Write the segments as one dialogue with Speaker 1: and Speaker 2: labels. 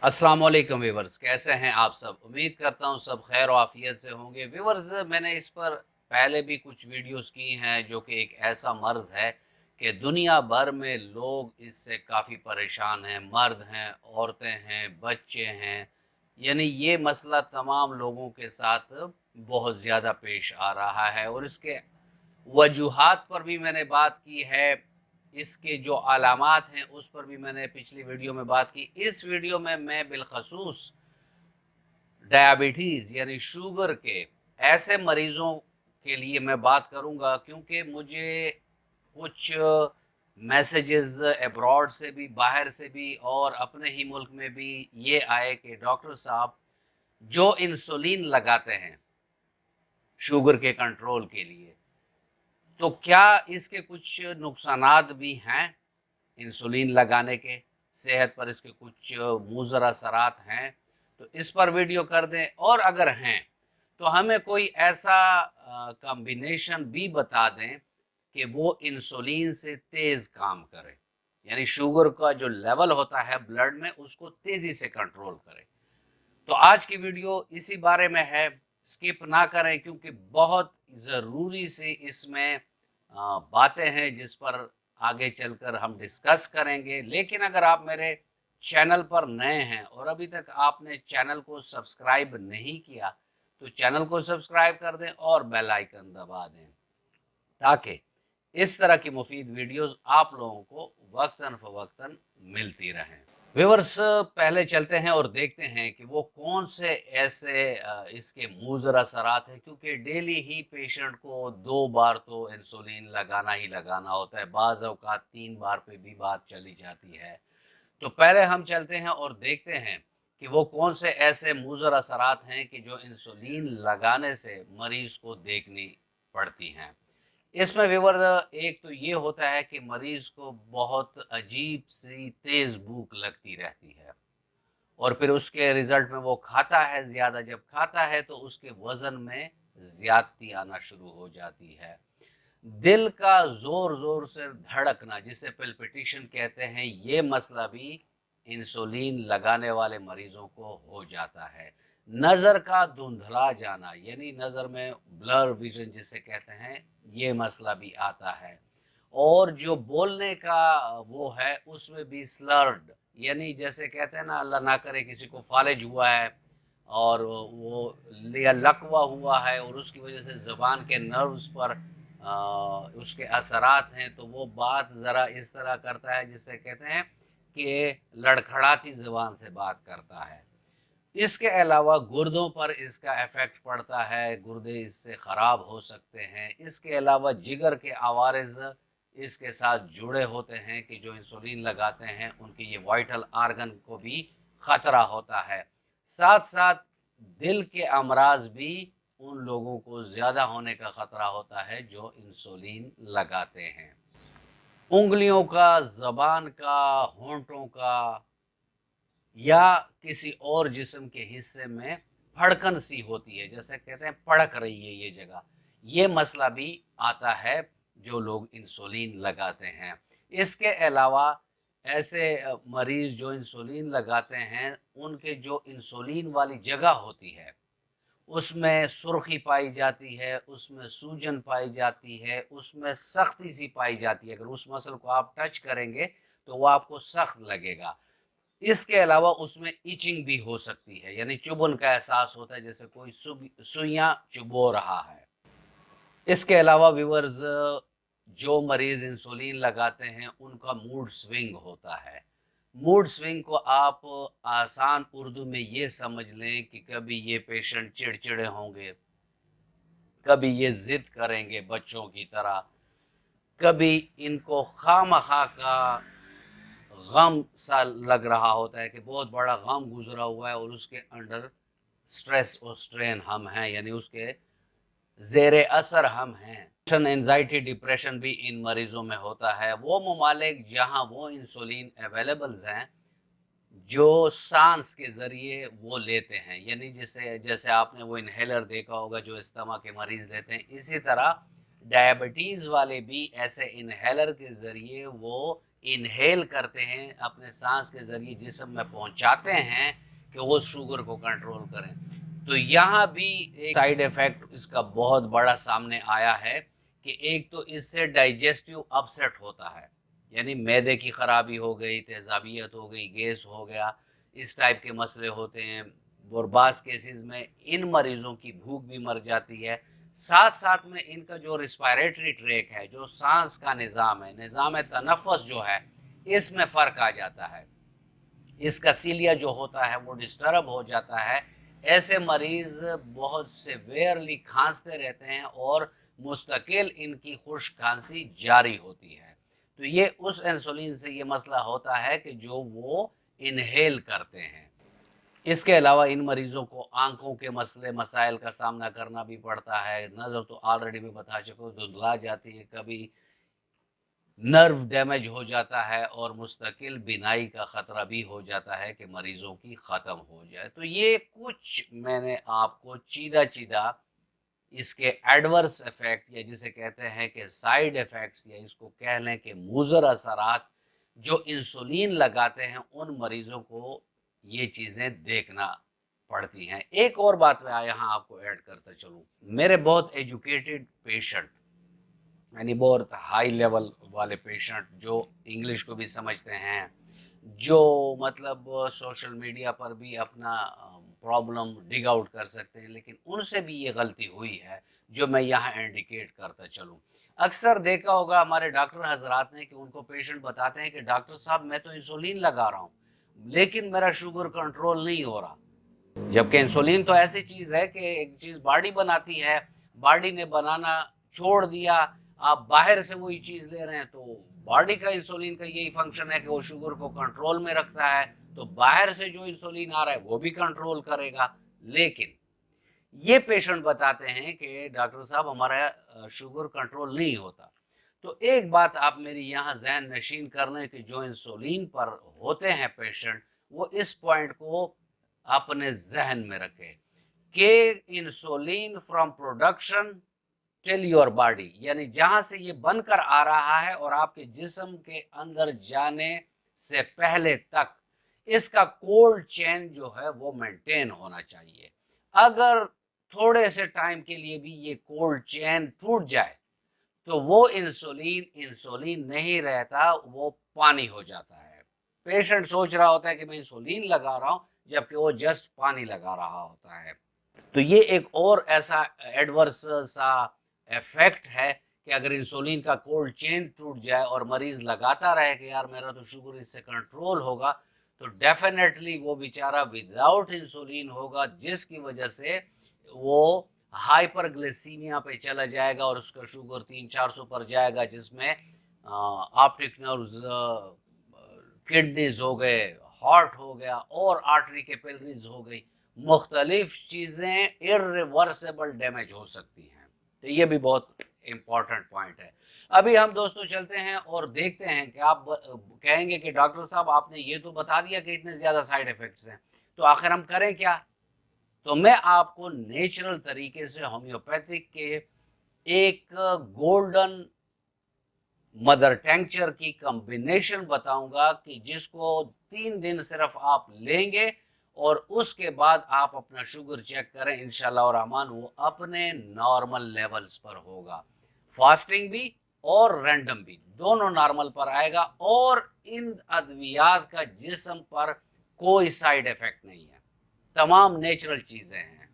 Speaker 1: अस्सलाम वालेकुम व्यूअर्स, कैसे हैं आप सब। उम्मीद करता हूं सब खैर और आफियत से होंगे। व्यूअर्स, मैंने इस पर पहले भी कुछ वीडियोस की हैं जो कि एक ऐसा मर्ज़ है कि दुनिया भर में लोग इससे काफ़ी परेशान हैं। मर्द हैं, औरतें हैं, बच्चे हैं, यानी ये मसला तमाम लोगों के साथ बहुत ज़्यादा पेश आ रहा है और इसके वजूहात पर भी मैंने बात की है। इसके जो अलामात हैं उस पर भी मैंने पिछली वीडियो में बात की। इस वीडियो में मैं बिलखसूस डायबिटीज़ यानी शुगर के ऐसे मरीज़ों के लिए मैं बात करूंगा, क्योंकि मुझे कुछ मैसेजेस अब्रॉड से भी, बाहर से भी और अपने ही मुल्क में भी ये आए कि डॉक्टर साहब जो इंसुलिन लगाते हैं शुगर के कंट्रोल के लिए, तो क्या इसके कुछ नुकसानात भी हैं। इंसुलिन लगाने के सेहत पर इसके कुछ मुज़र असरात हैं, तो इस पर वीडियो कर दें। और अगर हैं तो हमें कोई ऐसा कॉम्बिनेशन भी बता दें कि वो इंसुलिन से तेज़ काम करे, यानी शुगर का जो लेवल होता है ब्लड में उसको तेज़ी से कंट्रोल करे। तो आज की वीडियो इसी बारे में है, स्किप ना करें क्योंकि बहुत ज़रूरी सी इसमें बातें हैं जिस पर आगे चलकर हम डिस्कस करेंगे। लेकिन अगर आप मेरे चैनल पर नए हैं और अभी तक आपने चैनल को सब्सक्राइब नहीं किया तो चैनल को सब्सक्राइब कर दें और बेल आइकन दबा दें, ताकि इस तरह की मुफीद वीडियोस आप लोगों को वक्तन फवक्तन मिलती रहें। व्यूअर्स, पहले चलते हैं और देखते हैं कि वो कौन से ऐसे इसके मुज़र असरात हैं, क्योंकि डेली ही पेशेंट को 2 बार तो इंसुलिन लगाना ही लगाना होता है, बाज़ औक़ात 3 बार पे भी बात चली जाती है। तो पहले हम चलते हैं और देखते हैं कि वो कौन से ऐसे मुज़र असरात हैं कि जो इंसुलिन लगाने से मरीज़ को देखनी पड़ती हैं। इसमें व्यूअर, एक तो ये होता है कि मरीज को बहुत अजीब सी तेज भूख लगती रहती है और फिर उसके रिजल्ट में वो खाता है ज़्यादा। जब खाता है तो उसके वजन में ज्यादती आना शुरू हो जाती है। दिल का जोर जोर से धड़कना, जिसे पिल्पिटेशन कहते हैं, ये मसला भी इंसुलिन लगाने वाले मरीजों को हो जाता है। नज़र का धुंधला जाना, यानी नज़र में ब्लर विजन जिसे कहते हैं, ये मसला भी आता है। और जो बोलने का वो है उसमें भी स्लर्ड, यानी जैसे कहते हैं ना, अल्लाह ना करे किसी को फालिज हुआ है और वो या लकवा हुआ है और उसकी वजह से ज़बान के नर्व्स पर उसके असरात हैं, तो वो बात ज़रा इस तरह करता है जिसे कहते हैं कि लड़खड़ाती ज़बान से बात करता है। इसके अलावा गुर्दों पर इसका इफ़ेक्ट पड़ता है, गुर्दे इससे ख़राब हो सकते हैं। इसके अलावा जिगर के आवारिज़ इसके साथ जुड़े होते हैं कि जो इंसुलिन लगाते हैं उनके ये वाइटल आर्गन को भी ख़तरा होता है। साथ साथ दिल के अमराज भी उन लोगों को ज़्यादा होने का ख़तरा होता है जो इंसुलिन लगाते हैं। उंगलियों का, ज़बान का, होंठों का या किसी और जिस्म के हिस्से में फड़कन सी होती है, जैसे कहते हैं फड़क रही है ये जगह, ये मसला भी आता है जो लोग इंसुलिन लगाते हैं। इसके अलावा ऐसे मरीज जो इंसुलिन लगाते हैं उनके जो इंसुलिन वाली जगह होती है उसमें सुर्खी पाई जाती है, उसमें सूजन पाई जाती है, उसमें सख्ती सी पाई जाती है। अगर उस मसल को आप टच करेंगे तो वो आपको सख्त लगेगा। इसके अलावा उसमें इचिंग भी हो सकती है, यानी चुभन का एहसास होता है जैसे कोई सुइयां चुभो रहा है। इसके अलावा व्यूअर्स, जो मरीज इंसुलिन लगाते हैं उनका मूड स्विंग होता है। मूड स्विंग को आप आसान उर्दू में ये समझ लें कि कभी ये पेशेंट चिड़चिड़े होंगे, कभी ये जिद करेंगे बच्चों की तरह, कभी इनको खामखा का गम सा लग रहा होता है कि बहुत बड़ा गम गुजरा हुआ है और उसके अंडर स्ट्रेस और स्ट्रेन हम हैं, यानी उसके जेर असर हम हैं। एंजाइटी, डिप्रेशन भी इन मरीजों में होता है। वो ममालिक जहां वो इंसुलिन अवेलेबल्स हैं जो सांस के जरिए वो लेते हैं, यानी जैसे जैसे आपने वो इनहेलर देखा होगा जो अस्थमा के मरीज लेते हैं, इसी तरह डायबिटीज़ वाले भी ऐसे इनहेलर के ज़रिए वो इनहेल करते हैं, अपने सांस के ज़रिए जिस्म में पहुंचाते हैं कि वो शुगर को कंट्रोल करें। तो यहाँ भी एक साइड इफ़ेक्ट इसका बहुत बड़ा सामने आया है कि एक तो इससे डाइजेस्टिव अपसेट होता है, यानी मैदे की ख़राबी हो गई, तेज़ाबियत हो गई, गैस हो गया, इस टाइप के मसले होते हैं। और बाज़ केसेस में इन मरीज़ों की भूख भी मर जाती है। साथ साथ में इनका जो रिस्पायरेटरी ट्रैक है, जो सांस का निज़ाम है, निज़ाम तनफ़ुस जो है, इसमें फ़र्क आ जाता है। इसका सीलिया जो होता है वो डिस्टर्ब हो जाता है। ऐसे मरीज़ बहुत सिवियरली खांसते रहते हैं और मुस्तकिल इनकी खुश्क खांसी जारी होती है। तो ये उस इंसुलिन से ये मसला होता है कि जो वो इनहेल करते हैं। इसके अलावा इन मरीज़ों को आँखों के मसले मसाइल का सामना करना भी पड़ता है। नज़र तो ऑलरेडी मैं बता चुका हूँ, धुंधला जाती है, कभी नर्व डैमेज हो जाता है और मुस्तकिल बीनाई का ख़तरा भी हो जाता है कि मरीज़ों की ख़त्म हो जाए। तो ये कुछ मैंने आपको चीदा-चीदा इसके एडवर्स इफ़ेक्ट या जिसे कहते हैं कि साइड इफ़ेक्ट्स या इसको कह लें कि मुज़र असरात जो इंसुलिन लगाते हैं उन मरीज़ों को ये चीज़ें देखना पड़ती हैं। एक और बात मैं यहाँ आपको ऐड करता चलूँ, मेरे बहुत एजुकेटेड पेशेंट यानी बहुत हाई लेवल वाले पेशेंट जो इंग्लिश को भी समझते हैं, जो मतलब सोशल मीडिया पर भी अपना प्रॉब्लम डिग आउट कर सकते हैं, लेकिन उनसे भी ये गलती हुई है जो मैं यहाँ इंडिकेट करता चलूँ। अक्सर देखा होगा हमारे डॉक्टर हजरात ने कि उनको पेशेंट बताते हैं कि डॉक्टर साहब मैं तो इंसुलिन लगा रहा हूँ लेकिन मेरा शुगर कंट्रोल नहीं हो रहा। जबकि इंसुलिन तो ऐसी चीज़ है कि एक चीज़ बॉडी बनाती है, बॉडी ने बनाना छोड़ दिया, आप बाहर से वही चीज़ ले रहे हैं, तो बॉडी का इंसुलिन का यही फंक्शन है कि वो शुगर को कंट्रोल में रखता है, तो बाहर से जो इंसुलिन आ रहा है वो भी कंट्रोल करेगा। लेकिन ये पेशेंट बताते हैं कि डॉक्टर साहब हमारा शुगर कंट्रोल नहीं होता। तो एक बात आप मेरी यहाँ ज़हन नशीन कर लें कि जो इंसुलिन पर होते हैं पेशेंट, वो इस पॉइंट को अपने जहन में रखें कि insulin from production till your body, यानी जहां से ये बनकर आ रहा है और आपके जिस्म के अंदर जाने से पहले तक इसका कोल्ड चेन जो है वो मेंटेन होना चाहिए। अगर थोड़े से टाइम के लिए भी ये कोल्ड चेन टूट जाए तो वो इंसुलिन इंसुलिन नहीं रहता, वो पानी हो जाता है। पेशेंट सोच रहा होता है कि मैं इंसुलिन लगा रहा हूं, जबकि वो जस्ट पानी लगा रहा होता है। तो ये एक और ऐसा एडवर्स सा इफेक्ट है कि अगर इंसुलिन का कोल्ड चेन टूट जाए और मरीज लगाता रहे कि यार मेरा तो शुगर इससे कंट्रोल होगा, तो डेफिनेटली वो बेचारा विदाउट इंसुलिन होगा, जिसकी वजह से वो हाइपरग्लिसीमिया पे चला जाएगा और उसका शुगर 300-400 पर जाएगा, जिसमें ऑप्टिक नर्व्स, किडनीज हो गए, हार्ट हो गया और आर्टरी कैपिलरीज हो गई, मुख्तलिफ चीज़ें इरिवर्सिबल डैमेज हो सकती हैं। तो ये भी बहुत इम्पॉर्टेंट पॉइंट है। अभी हम दोस्तों चलते हैं और देखते हैं कि आप कहेंगे कि डॉक्टर साहब आपने ये तो बता दिया कि इतने ज़्यादा साइड इफ़ेक्ट्स हैं, तो आखिर हम करें क्या? तो मैं आपको नेचुरल तरीके से होम्योपैथिक के एक गोल्डन मदर टेंचर की कॉम्बिनेशन बताऊंगा कि जिसको 3 दिन सिर्फ आप लेंगे और उसके बाद आप अपना शुगर चेक करें, इंशाल्लाह और रहमान वो अपने नॉर्मल लेवल्स पर होगा। फास्टिंग भी और रैंडम भी दोनों नॉर्मल पर आएगा और इन अद्वियात का जिस्म पर कोई साइड इफेक्ट नहीं है, तमाम नेचुरल चीज़ें हैं।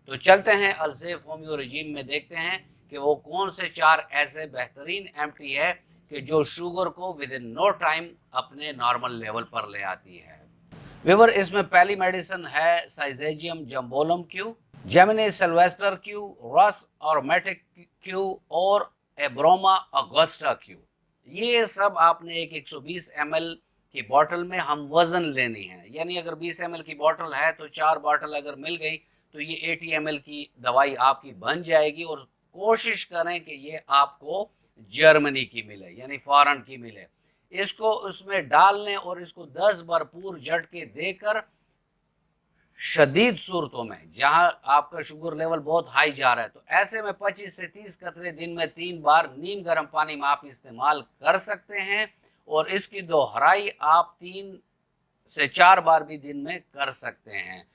Speaker 1: तो चलते हैं अलसेफ होम्यो रजीम में, देखते हैं कि वो कौन से 4 ऐसे बेहतरीन एमटी है कि जो शुगर को विद इन नो टाइम अपने नॉर्मल लेवल पर ले आती है। विवर इसमें पहली मेडिसिन है साइजेजियम जम्बोलम क्यू, जेमिनी सिल्वेस्टर क्यू, रस और मैटिक क्यू और एब्रोमा अगस्टा क्यू। ये सब आपने एक 120 ml की बोतल में हम वजन लेनी है, यानी अगर 20 ml की बोतल है तो 4 बोतल अगर मिल गई तो ये 80 ml की दवाई आपकी बन जाएगी। और कोशिश करें कि ये आपको जर्मनी की मिले, यानी फॉरेन की मिले। इसको उसमें डाल लें और इसको 10 भरपूर झटके देकर शदीद सूरतों में जहां आपका शुगर लेवल बहुत हाई जा रहा है, तो ऐसे में 25 से 30 कतरे दिन में 3 बार नीम गर्म पानी में आप इस्तेमाल कर सकते हैं, और इसकी दोहराई आप 3 से 4 बार भी दिन में कर सकते हैं।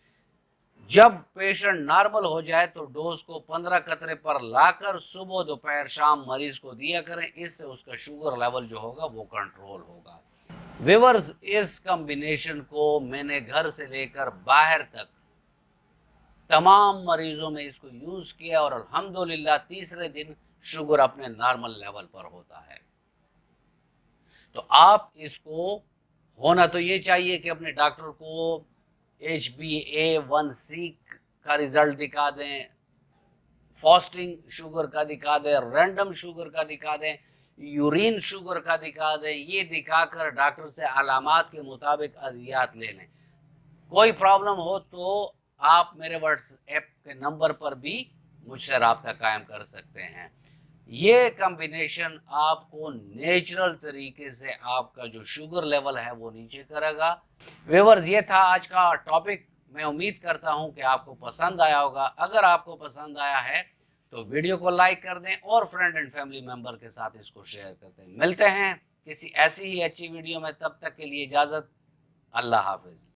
Speaker 1: जब पेशेंट नॉर्मल हो जाए तो डोज को 15 कतरे पर लाकर सुबह दोपहर शाम मरीज को दिया करें, इससे उसका शुगर लेवल जो होगा वो कंट्रोल होगा। व्यूअर्स, इस कॉम्बिनेशन को मैंने घर से लेकर बाहर तक तमाम मरीजों में इसको यूज किया और अल्हम्दुलिल्लाह तीसरे दिन शुगर अपने नॉर्मल लेवल पर होता है। तो आप इसको होना तो ये चाहिए कि अपने डॉक्टर को HbA1c का रिजल्ट दिखा दें, फास्टिंग शुगर का दिखा दें, रैंडम शुगर का दिखा दें, यूरिन शुगर का दिखा दें। ये दिखाकर डॉक्टर से अलामात के मुताबिक अद्वियात ले लें। कोई प्रॉब्लम हो तो आप मेरे व्हाट्सएप के नंबर पर भी मुझसे रब्ता कायम कर सकते हैं। ये कॉम्बिनेशन आपको नेचुरल तरीके से आपका जो शुगर लेवल है वो नीचे करेगा। व्यूअर्स, ये था आज का टॉपिक। मैं उम्मीद करता हूं कि आपको पसंद आया होगा। अगर आपको पसंद आया है तो वीडियो को लाइक कर दें और फ्रेंड एंड फैमिली मेंबर के साथ इसको शेयर करते हैं। मिलते हैं किसी ऐसी ही अच्छी वीडियो में, तब तक के लिए इजाज़त। अल्लाह हाफिज़।